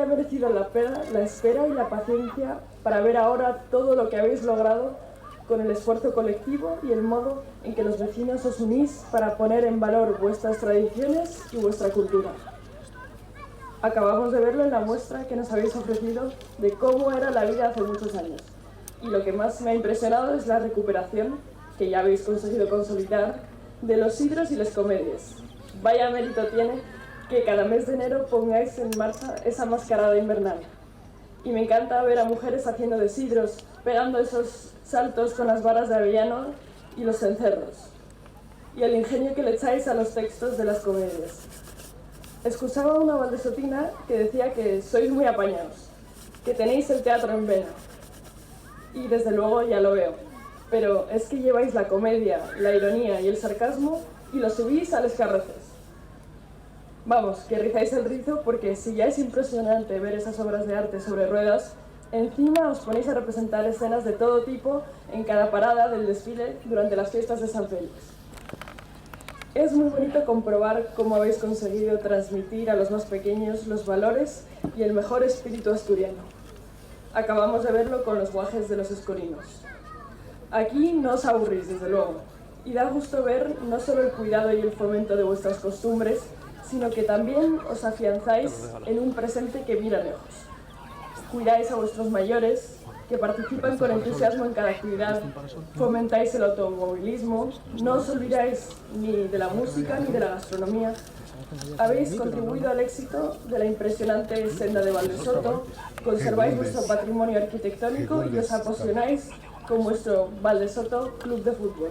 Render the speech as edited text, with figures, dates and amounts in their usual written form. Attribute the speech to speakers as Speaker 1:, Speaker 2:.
Speaker 1: haya merecido la pena, la espera y la paciencia para ver ahora todo lo que habéis logrado con el esfuerzo colectivo y el modo en que los vecinos os unís para poner en valor vuestras tradiciones y vuestra cultura. Acabamos de verlo en la muestra que nos habéis ofrecido de cómo era la vida hace muchos años. Y lo que más me ha impresionado es la recuperación, que ya habéis conseguido consolidar, de los sidros y las comedias. Vaya mérito tiene que cada mes de enero pongáis en marcha esa mascarada invernal. Y me encanta ver a mujeres haciendo de sidros, pegando esos saltos con las varas de avellano y los cencerros. Y el ingenio que le echáis a los textos de las comedias. Escuchaba una valdesotina que decía que sois muy apañados, que tenéis el teatro en vena. Y desde luego ya lo veo. Pero es que lleváis la comedia, la ironía y el sarcasmo y lo subís a los carroces. Vamos, que rizáis el rizo porque si ya es impresionante ver esas obras de arte sobre ruedas, encima os ponéis a representar escenas de todo tipo en cada parada del desfile durante las fiestas de San Félix. Es muy bonito comprobar cómo habéis conseguido transmitir a los más pequeños los valores y el mejor espíritu asturiano. Acabamos de verlo con los guajes de los escorinos. Aquí no os aburrís, desde luego, y da gusto ver no solo el cuidado y el fomento de vuestras costumbres, sino que también os afianzáis en un presente que mira lejos. Cuidáis a vuestros mayores, que participan con entusiasmo en cada actividad, fomentáis el automovilismo, no os olvidáis ni de la música ni de la gastronomía. Habéis contribuido al éxito de la impresionante senda de Valdesoto, conserváis vuestro patrimonio arquitectónico y os apasionáis con vuestro Valdesoto Club de Fútbol.